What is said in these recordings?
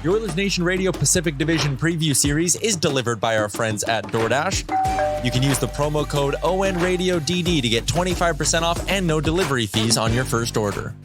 The Oilers Nation Radio Pacific Division Preview Series is delivered by our friends at DoorDash. You can use the promo code ONRadioDD to get 25% off and no delivery fees on your first order.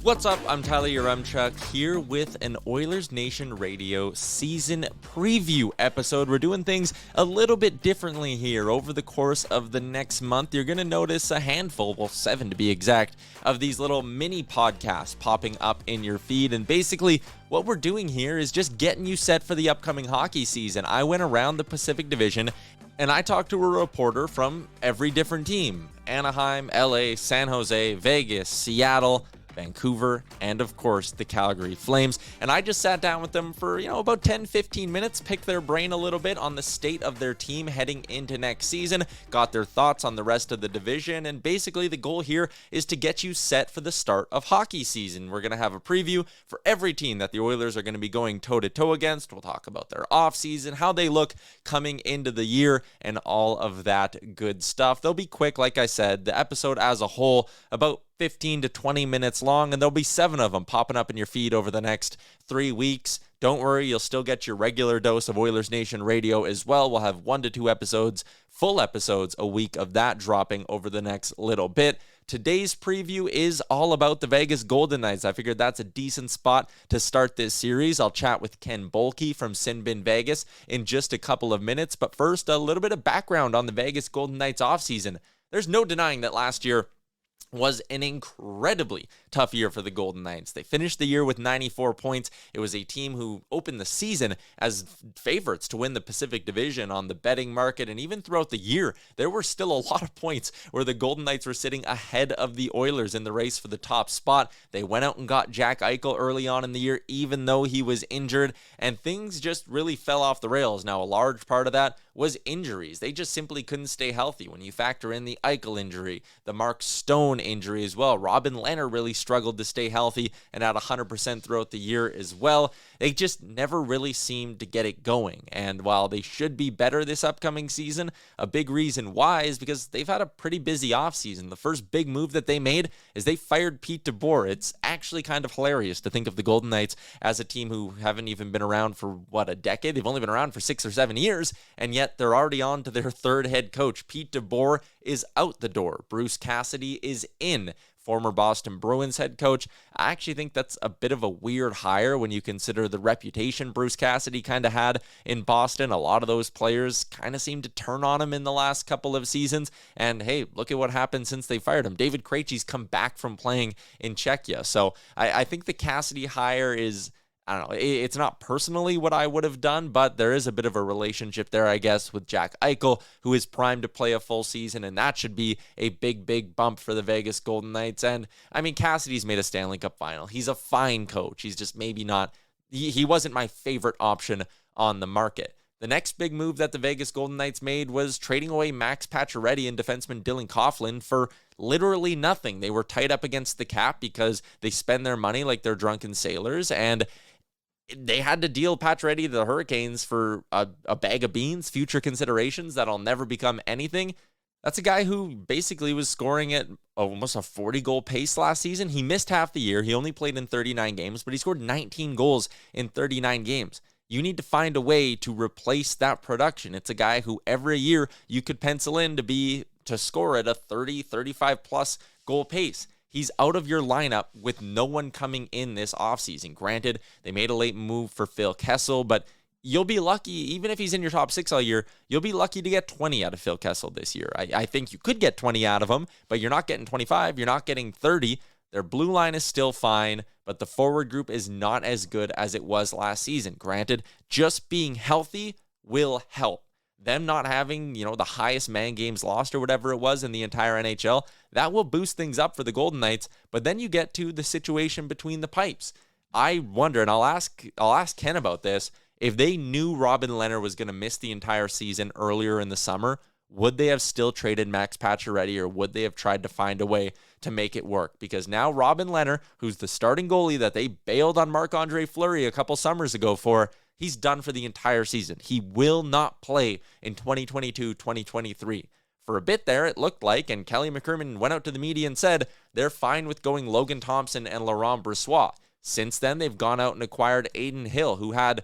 What's up? I'm Tyler Yaremchuk here with an Oilers Nation Radio season preview episode. We're doing things a little bit differently here. Over the course of the next month, you're going to notice a handful, well, 7 to be exact, of these little mini podcasts popping up in your feed. And basically, what we're doing here is just getting you set for the upcoming hockey season. I went around the Pacific Division and I talked to a reporter from every different team: Anaheim, LA, San Jose, Vegas, Seattle, Vancouver, and of course the Calgary Flames. And I just sat down with them for, about 10-15 minutes, picked their brain a little bit on the state of their team heading into next season, got their thoughts on the rest of the division, and basically the goal here is to get you set for the start of hockey season. We're going to have a preview for every team that the Oilers are going to be going toe-to-toe against. We'll talk about their offseason, how they look coming into the year, and all of that good stuff. They'll be quick, like I said. The episode as a whole, about 15 to 20 minutes long, and there'll be 7 of them popping up in your feed over the next 3 weeks. Don't worry, you'll still get your regular dose of Oilers Nation Radio as well. We'll have 1 to 2 episodes, full episodes, a week of that dropping over the next little bit. Today's preview is all about the Vegas Golden Knights. I figured that's a decent spot to start this series. I'll chat with Ken Boehlke from Sinbin Vegas in just a couple of minutes, but first, a little bit of background on the Vegas Golden Knights offseason. There's no denying that last year was an incredibly tough year for the Golden Knights. They finished the year with 94 points. It was a team who opened the season as favorites to win the Pacific Division on the betting market, and even throughout the year, there were still a lot of points where the Golden Knights were sitting ahead of the Oilers in the race for the top spot. They went out and got Jack Eichel early on in the year, even though he was injured, and things just really fell off the rails. Now, a large part of that was injuries. They just simply couldn't stay healthy. When you factor in the Eichel injury, the Mark Stone injury as well, Robin Lehner really struggled to stay healthy and at 100% throughout the year as well. They just never really seemed to get it going. And while they should be better this upcoming season, a big reason why is because they've had a pretty busy offseason. The first big move that they made is they fired Pete DeBoer. It's actually kind of hilarious to think of the Golden Knights as a team who haven't even been around for, a decade? They've only been around for 6 or 7 years, and yet they're already on to their 3rd head coach. Pete DeBoer is out the door. Bruce Cassidy is in. Former Boston Bruins head coach. I actually think that's a bit of a weird hire when you consider the reputation Bruce Cassidy kind of had in Boston. A lot of those players kind of seemed to turn on him in the last couple of seasons. And hey, look at what happened since they fired him. David Krejci's come back from playing in Czechia. So I think the Cassidy hire is, I don't know, it's not personally what I would have done, but there is a bit of a relationship there, I guess, with Jack Eichel, who is primed to play a full season, and that should be a big bump for the Vegas Golden Knights. And, I mean, Cassidy's made a Stanley Cup final. He's a fine coach. He's just maybe not, he wasn't my favorite option on the market. The next big move that the Vegas Golden Knights made was trading away Max Pacioretty and defenseman Dylan Coughlin for literally nothing. They were tied up against the cap because they spend their money like they're drunken sailors, and they had to deal Pacioretty to the Hurricanes for a bag of beans, future considerations that'll never become anything. That's a guy who basically was scoring at almost a 40-goal pace last season. He missed half the year. He only played in 39 games, but he scored 19 goals in 39 games. You need to find a way to replace that production. It's a guy who every year you could pencil in to score at a 30, 35-plus goal pace. He's out of your lineup with no one coming in this offseason. Granted, they made a late move for Phil Kessel, but you'll be lucky, even if he's in your top 6 all year, you'll be lucky to get 20 out of Phil Kessel this year. I think you could get 20 out of him, but you're not getting 25, you're not getting 30. Their blue line is still fine, but the forward group is not as good as it was last season. Granted, just being healthy will help. Them not having, the highest man games lost or whatever it was in the entire NHL, that will boost things up for the Golden Knights. But then you get to the situation between the pipes. I wonder, and I'll ask Ken about this, if they knew Robin Lehner was going to miss the entire season earlier in the summer, would they have still traded Max Pacioretty, or would they have tried to find a way to make it work? Because now Robin Lehner, who's the starting goalie that they bailed on Marc-Andre Fleury a couple summers ago for, he's done for the entire season. He will not play in 2022-2023. For a bit there, it looked like, and Kelly McCrimmon went out to the media and said they're fine with going Logan Thompson and Laurent Brossoit. Since then, they've gone out and acquired Aiden Hill, who had,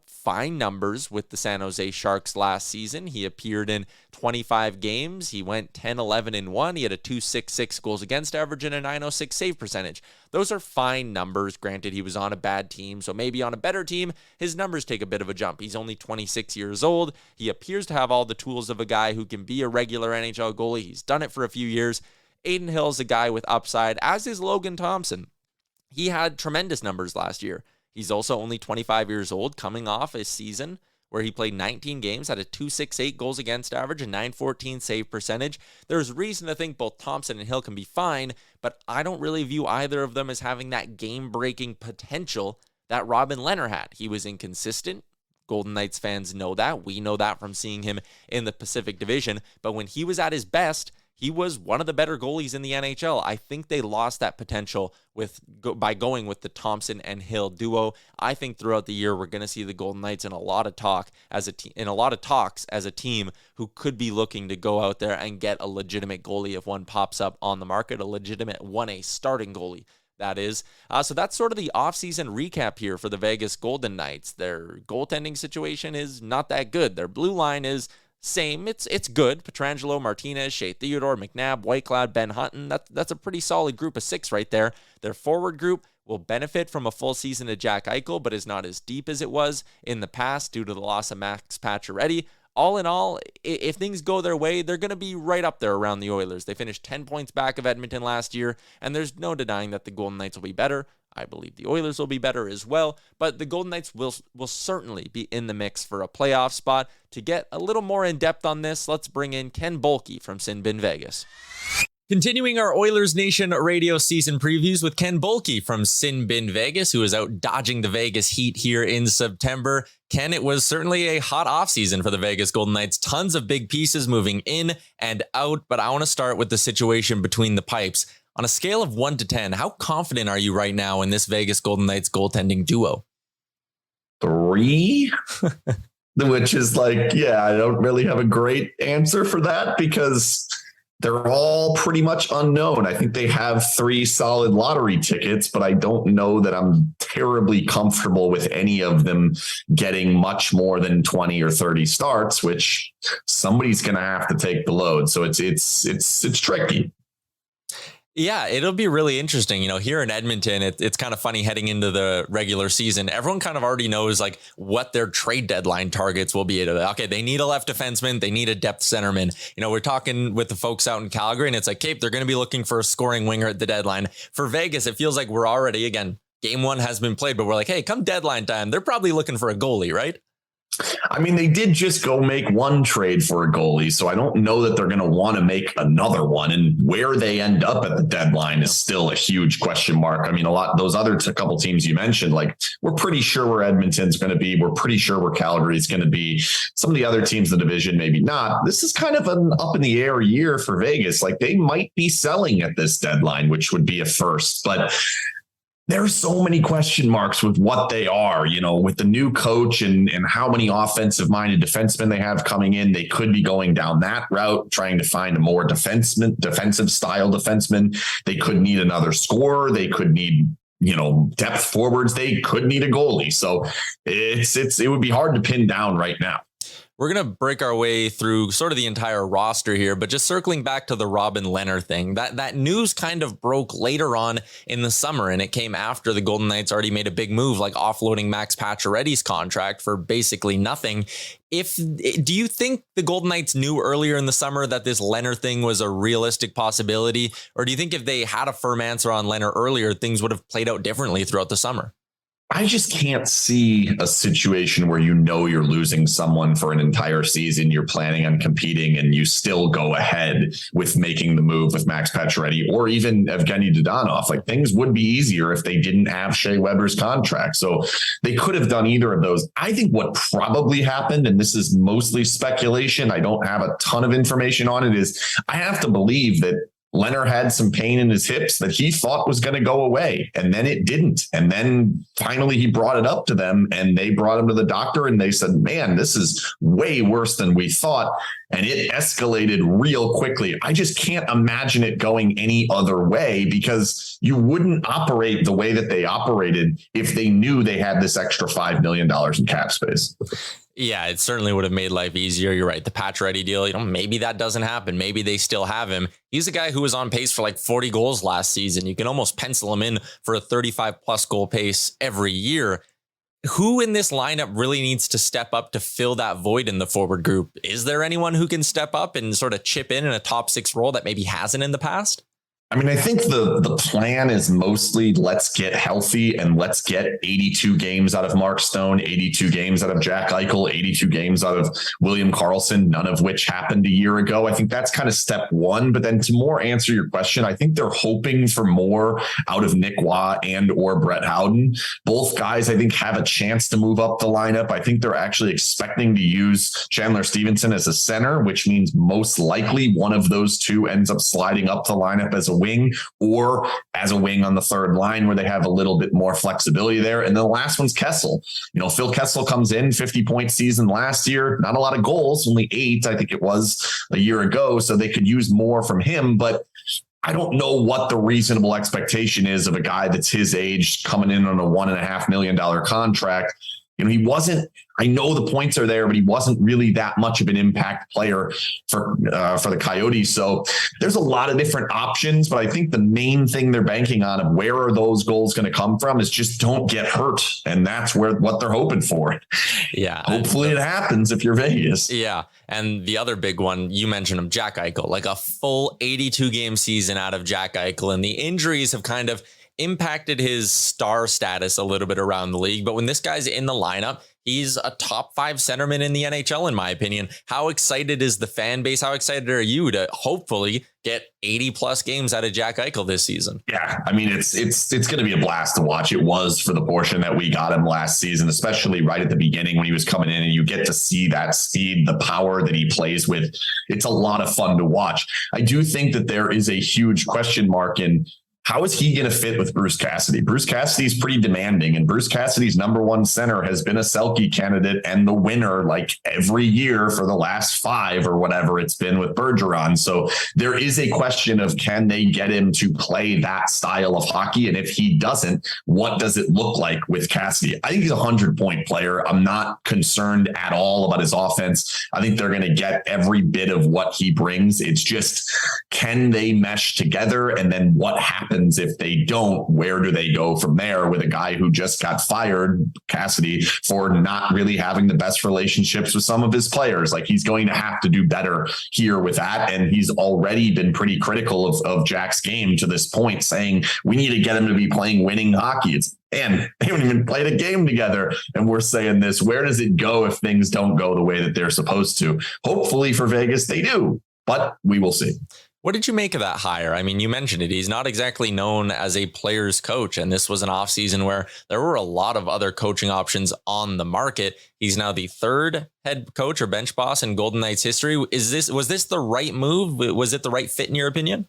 fine numbers with the San Jose Sharks last season. He appeared in 25 games. He went 10-11-1. He had a .266 goals against average and a .906 save percentage. Those are fine numbers. Granted, he was on a bad team, so maybe on a better team, his numbers take a bit of a jump. He's only 26 years old. He appears to have all the tools of a guy who can be a regular NHL goalie. He's done it for a few years. Aiden Hill's a guy with upside, as is Logan Thompson. He had tremendous numbers last year. He's also only 25 years old, coming off a season where he played 19 games, had a .268 goals against average, a .914 save percentage. There's reason to think both Thompson and Hill can be fine, but I don't really view either of them as having that game-breaking potential that Robin Lehner had. He was inconsistent. Golden Knights fans know that. We know that from seeing him in the Pacific Division. But when he was at his best, he was one of the better goalies in the NHL. I think they lost that potential by going with the Thompson and Hill duo. I think throughout the year we're going to see the Golden Knights in a lot of talks as a team who could be looking to go out there and get a legitimate goalie if one pops up on the market, a legitimate 1A starting goalie. That is. So that's sort of the offseason recap here for the Vegas Golden Knights. Their goaltending situation is not that good. Their blue line is same. It's good. Pietrangelo, Martinez, Shea Theodore, McNabb, Whitecloud, Ben Hutton. That's a pretty solid group of 6 right there. Their forward group will benefit from a full season of Jack Eichel, but is not as deep as it was in the past due to the loss of Max Pacioretty. All in all, if things go their way, they're going to be right up there around the Oilers. They finished 10 points back of Edmonton last year, and there's no denying that the Golden Knights will be better. I believe the Oilers will be better as well, but the Golden Knights will certainly be in the mix for a playoff spot. To get a little more in depth on this, let's bring in Ken Boehlke from Sin Bin Vegas. Continuing our Oilers Nation Radio season previews with Ken Boehlke from Sin Bin Vegas, who is out dodging the Vegas heat here in September. Ken, it was certainly a hot offseason for the Vegas Golden Knights. Tons of big pieces moving in and out, but I want to start with the situation between the pipes. On a scale of 1 to 10, how confident are you right now in this Vegas Golden Knights goaltending duo? 3, which is I don't really have a great answer for that because they're all pretty much unknown. I think they have 3 solid lottery tickets, but I don't know that I'm terribly comfortable with any of them getting much more than 20 or 30 starts, which somebody's going to have to take the load. So it's tricky. Yeah, it'll be really interesting. Here in Edmonton, it's kind of funny heading into the regular season. Everyone kind of already knows what their trade deadline targets will be. Okay, they need a left defenseman. They need a depth centerman. We're talking with the folks out in Calgary, and it's Cape, they're going to be looking for a scoring winger at the deadline. For Vegas, it feels like we're already, again, game 1 has been played, but we're hey, come deadline time, they're probably looking for a goalie, right? I mean, they did just go make one trade for a goalie, so I don't know that they're going to want to make another one. And where they end up at the deadline is still a huge question mark. I mean, those other couple teams you mentioned, we're pretty sure where Edmonton's going to be. We're pretty sure where Calgary's going to be. Some of the other teams in the division, maybe not. This is kind of an up in the air year for Vegas. They might be selling at this deadline, which would be a first, but there's so many question marks with what they are, with the new coach and how many offensive minded defensemen they have coming in. They could be going down that route, trying to find a more defensive style defenseman. They could need another scorer. They could need, depth forwards. They could need a goalie. So it would be hard to pin down right now. We're going to break our way through sort of the entire roster here, but just circling back to the Robin Lehner thing, that news kind of broke later on in the summer, and it came after the Golden Knights already made a big move, offloading Max Pacioretty's contract for basically nothing. Do you think the Golden Knights knew earlier in the summer that this Lehner thing was a realistic possibility, or do you think if they had a firm answer on Lehner earlier, things would have played out differently throughout the summer? I just can't see a situation where you're losing someone for an entire season, you're planning on competing, and you still go ahead with making the move with Max Pacioretty or even Evgeni Dadonov. Things would be easier if they didn't have Shea Weber's contract. So they could have done either of those. I think what probably happened, and this is mostly speculation, I don't have a ton of information on it, is I have to believe that Lehner had some pain in his hips that he thought was going to go away, and then it didn't. And then finally he brought it up to them, and they brought him to the doctor, and they said, man, this is way worse than we thought. And it escalated real quickly. I just can't imagine it going any other way, because you wouldn't operate the way that they operated if they knew they had this extra $5 million in cap space. Yeah, it certainly would have made life easier. You're right. The Pacioretty deal, maybe that doesn't happen. Maybe they still have him. He's a guy who was on pace for like 40 goals last season. You can almost pencil him in for a 35 plus goal pace every year. Who in this lineup really needs to step up to fill that void in the forward group? Is there anyone who can step up and sort of chip in a top six role that maybe hasn't in the past? I mean, I think the plan is mostly let's get healthy and let's get 82 games out of Mark Stone, 82 games out of Jack Eichel, 82 games out of William Karlsson, none of which happened a year ago. I think that's kind of step one. But then to more answer your question, I think they're hoping for more out of Nick Waugh and or Brett Howden. Both guys, I think, have a chance to move up the lineup. I think they're actually expecting to use Chandler Stevenson as a center, which means most likely one of those two ends up sliding up the lineup as a wing or as a wing on the third line, where they have a little bit more flexibility there. And the last one's Kessel. Phil Kessel comes in, 50-point season last year, not a lot of goals, only 8, I think it was a year ago. So they could use more from him, but I don't know what the reasonable expectation is of a guy that's his age coming in on a $1.5 million contract. He wasn't, I know the points are there, but he wasn't really that much of an impact player for the Coyotes. So there's a lot of different options, but I think the main thing they're banking on of where are those goals going to come from is just don't get hurt. And that's what they're hoping for. Yeah. Hopefully it happens if you're Vegas. Yeah. And the other big one, you mentioned him, Jack Eichel, like a full 82 game season out of Jack Eichel. And the injuries have kind of impacted his star status a little bit around the league. But when this guy's in the lineup, he's a top 5 centerman in the NHL, in my opinion. How excited is the fan base? How excited are you to hopefully get 80 plus games out of Jack Eichel this season? Yeah, I mean, it's going to be a blast to watch. It was for the portion that we got him last season, especially right at the beginning when he was coming in, and you get to see that speed, the power that he plays with. It's a lot of fun to watch. I do think that there is a huge question mark in how is he going to fit with Bruce Cassidy? Bruce Cassidy's pretty demanding, and Bruce Cassidy's number one center has been a Selke candidate and the winner like every year for the last 5 or whatever it's been with Bergeron. So there is a question of, can they get him to play that style of hockey? And if he doesn't, what does it look like with Cassidy? I think he's a 100-point player. I'm not concerned at all about his offense. I think they're going to get every bit of what he brings. It's just, can they mesh together? And then what happens if they don't? Where do they go from there with a guy who just got fired, Cassidy, for not really having the best relationships with some of his players? Like, he's going to have to do better here with that. And he's already been pretty critical of Jack's game to this point, saying we need to get him to be playing winning hockey. And they haven't even played a game together. And we're saying this, where does it go if things don't go the way that they're supposed to? Hopefully for Vegas, they do, but we will see. What did you make of that hire? I mean, you mentioned it. He's not exactly known as a player's coach, and this was an offseason where there were a lot of other coaching options on the market. He's now the 3rd head coach or bench boss in Golden Knights history. Was this the right move? Was it the right fit in your opinion?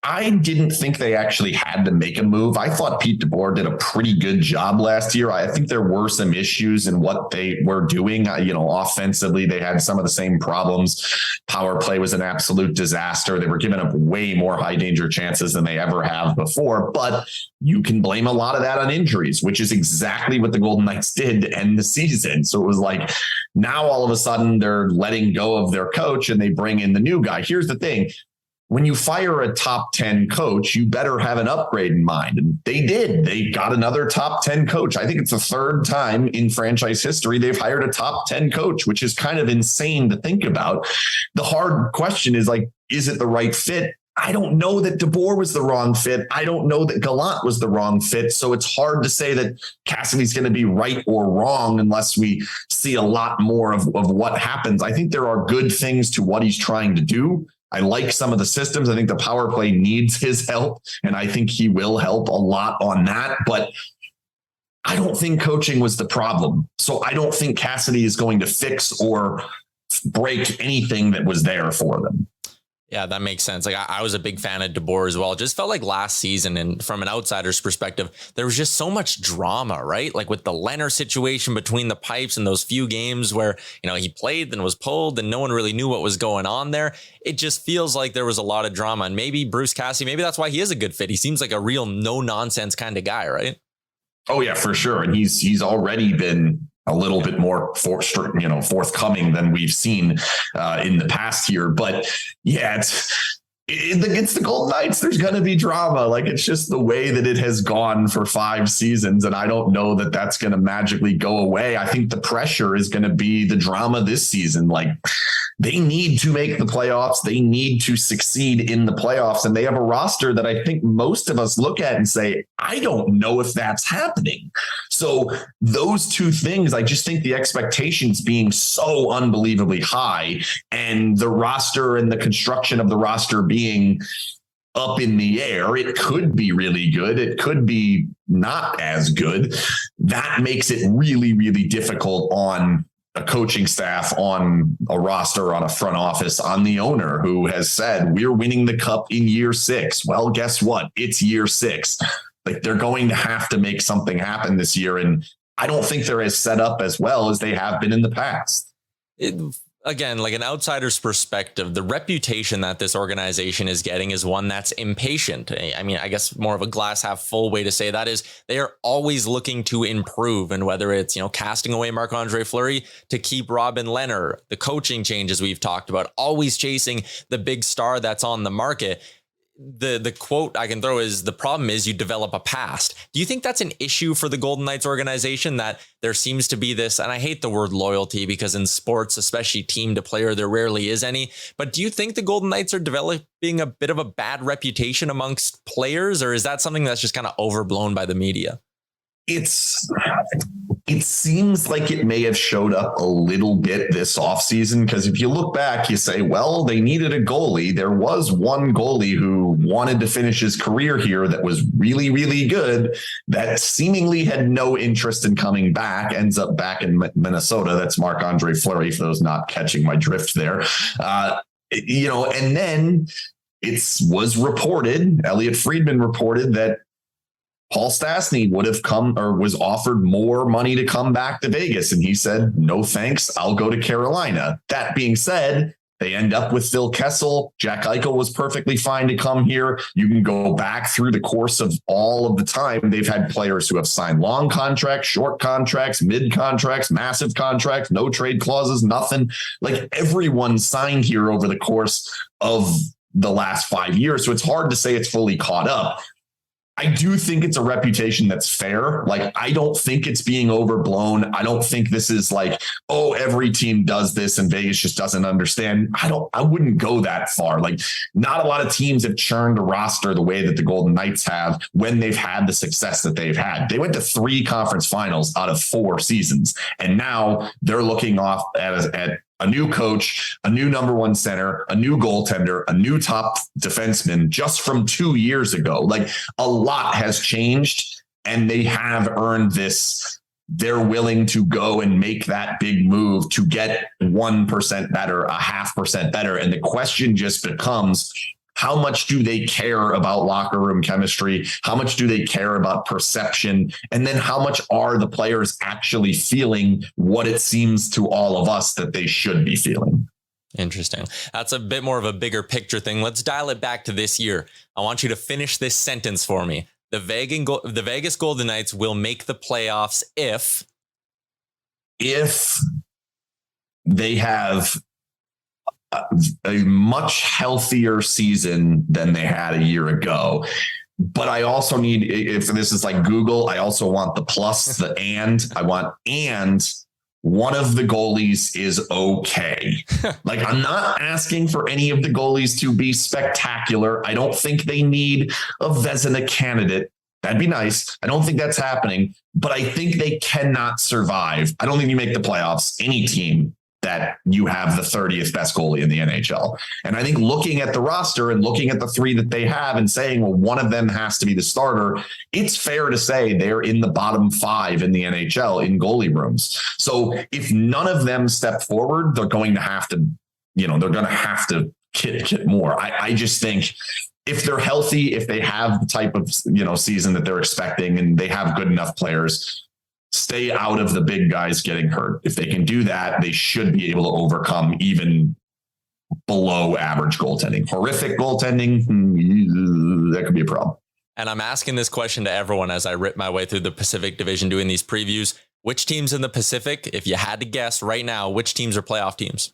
I didn't think they actually had to make a move. I thought Pete DeBoer did a pretty good job last year. I think there were some issues in what they were doing. Offensively, they had some of the same problems. Power play was an absolute disaster. They were giving up way more high danger chances than they ever have before. But you can blame a lot of that on injuries, which is exactly what the Golden Knights did to end the season. So it was like, now all of a sudden they're letting go of their coach and they bring in the new guy. Here's the thing. When you fire a top 10 coach, you better have an upgrade in mind. And they did. They got another top 10 coach. I think it's the 3rd time in franchise history they've hired a top 10 coach, which is kind of insane to think about. The hard question is, like, is it the right fit? I don't know that DeBoer was the wrong fit. I don't know that Gallant was the wrong fit. So it's hard to say that Cassidy's going to be right or wrong unless we see a lot more of what happens. I think there are good things to what he's trying to do. I like some of the systems. I think the power play needs his help, and I think he will help a lot on that. But I don't think coaching was the problem. So I don't think Cassidy is going to fix or break anything that was there for them. Yeah, that makes sense. Like I was a big fan of DeBoer as well. Just felt like last season, and from an outsider's perspective, there was just so much drama, right? Like with the Lehner situation between the pipes and those few games where, he played and was pulled and no one really knew what was going on there. It just feels like there was a lot of drama. And maybe Bruce Cassidy, maybe that's why he is a good fit. He seems like a real no nonsense kind of guy, right? Oh yeah, for sure. And he's already been a little bit more forthcoming than we've seen in the past here. But yeah, it's the Golden Knights. There's going to be drama. Like, it's just the way that it has gone for 5 seasons. And I don't know that that's going to magically go away. I think the pressure is going to be the drama this season. Like, they need to make the playoffs. They need to succeed in the playoffs. And they have a roster that I think most of us look at and say, I don't know if that's happening. So those two things, I just think the expectations being so unbelievably high, and the roster and the construction of the roster being up in the air, it could be really good. It could be not as good. That makes it really, really difficult on a coaching staff, on a roster, on a front office, on the owner who has said, we're winning the cup in year 6. Well, guess what? It's year 6. Like, they're going to have to make something happen this year. And I don't think they're as set up as well as they have been in the past. Again, like an outsider's perspective, the reputation that this organization is getting is one that's impatient. I mean, I guess more of a glass half full way to say that is they are always looking to improve. And whether it's, casting away Marc-Andre Fleury to keep Robin Lehner, the coaching changes we've talked about, always chasing the big star that's on the market. The quote I can throw is, the problem is you develop a past. Do you think that's an issue for the Golden Knights organization, that there seems to be this, and I hate the word loyalty because in sports, especially team to player, there rarely is any, but do you think the Golden Knights are developing a bit of a bad reputation amongst players, or is that something that's just kind of overblown by the media? It seems like it may have showed up a little bit this offseason, because if you look back, you say, well, they needed a goalie. There was one goalie who wanted to finish his career here that was really, really good, that seemingly had no interest in coming back, ends up back in Minnesota. That's Marc-Andre Fleury, for those not catching my drift there. And then it was reported, Elliot Friedman reported, that Paul Stastny would have come, or was offered more money to come back to Vegas. And he said, no, thanks. I'll go to Carolina. That being said, they end up with Phil Kessel. Jack Eichel was perfectly fine to come here. You can go back through the course of all of the time. They've had players who have signed long contracts, short contracts, mid contracts, massive contracts, no trade clauses, nothing. Like, everyone signed here over the course of the last 5 years. So it's hard to say it's fully caught up. I do think it's a reputation that's fair. Like, I don't think it's being overblown. I don't think this is like, oh, every team does this and Vegas just doesn't understand. I wouldn't go that far. Like, not a lot of teams have churned a roster the way that the Golden Knights have when they've had the success that they've had. They went to 3 conference finals out of 4 seasons. And now they're looking off at a new coach, a new number 1 center, a new goaltender, a new top defenseman just from 2 years ago. Like, a lot has changed, and they have earned this. They're willing to go and make that big move to get 1% better, a 0.5% better. And the question just becomes, how much do they care about locker room chemistry? How much do they care about perception? And then how much are the players actually feeling what it seems to all of us that they should be feeling? Interesting. That's a bit more of a bigger picture thing. Let's dial it back to this year. I want you to finish this sentence for me. The Vegas Golden Knights will make the playoffs if they have a much healthier season than they had a year ago. But I also need, if this is like Google, I also want the plus, the and one of the goalies is okay. Like, I'm not asking for any of the goalies to be spectacular. I don't think they need a Vezina candidate. That'd be nice. I don't think that's happening, but I think they cannot survive. I don't think you make the playoffs, any team, that you have the 30th best goalie in the NHL. And I think looking at the roster and looking at the 3 that they have and saying, well, one of them has to be the starter, it's fair to say they're in the bottom 5 in the NHL in goalie rooms. So if none of them step forward, they're going to have to get more. I just think if they're healthy, if they have the type of, season that they're expecting and they have good enough players, stay out of the big guys getting hurt. If they can do that, they should be able to overcome even below average goaltending. Horrific goaltending, that could be a problem. And I'm asking this question to everyone as I rip my way through the Pacific Division doing these previews. Which teams in the Pacific, if you had to guess right now, which teams are playoff teams?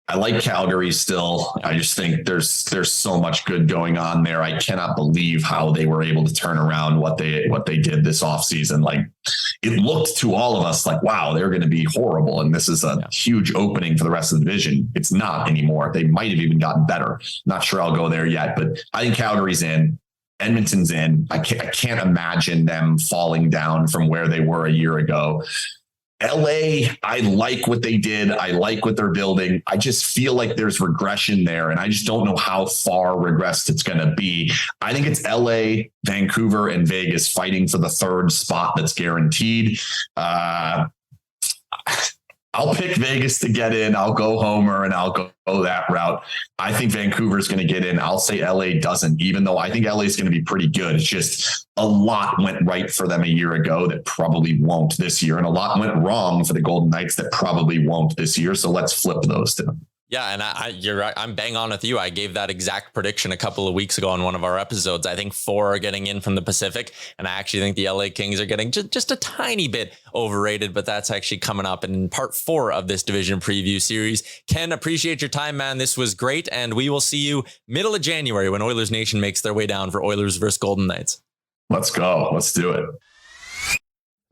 I like Calgary still. I just think there's so much good going on there. I cannot believe how they were able to turn around what they did this offseason. Like, it looked to all of us like, wow, they're going to be horrible. And this is a huge opening for the rest of the division. It's not anymore. They might have even gotten better. Not sure I'll go there yet, but I think Calgary's in. Edmonton's in. I can't imagine them falling down from where they were a year ago. LA, I like what they did. I like what they're building. I just feel like there's regression there, and I just don't know how far regressed it's going to be. I think it's LA, Vancouver, and Vegas fighting for the third spot that's guaranteed. I'll pick Vegas to get in. I'll go Homer and I'll go that route. I think Vancouver's going to get in. I'll say LA doesn't, even though I think LA is going to be pretty good. It's just a lot went right for them a year ago that probably won't this year. And a lot went wrong for the Golden Knights that probably won't this year. So let's flip those two. Yeah, and you're right. I'm bang on with you. I gave that exact prediction a couple of weeks ago on one of our episodes. I think 4 are getting in from the Pacific, and I actually think the LA Kings are getting just a tiny bit overrated, but that's actually coming up in part 4 of this division preview series. Ken, appreciate your time, man. This was great, and we will see you middle of January when Oilers Nation makes their way down for Oilers versus Golden Knights. Let's go. Let's do it.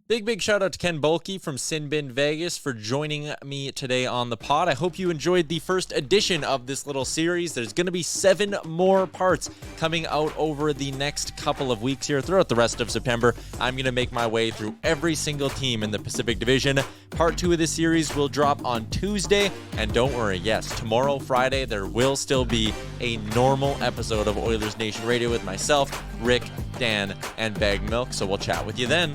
Big shout out to Ken Boehlke from Sinbin Vegas for joining me today on the pod. I hope you enjoyed the first edition of this little series. There's going to be 7 more parts coming out over the next couple of weeks here throughout the rest of September. I'm going to make my way through every single team in the Pacific Division. Part 2 of this series will drop on Tuesday. And don't worry, yes, tomorrow, Friday, there will still be a normal episode of Oilers Nation Radio with myself, Rick, Dan, and Bag Milk. So we'll chat with you then.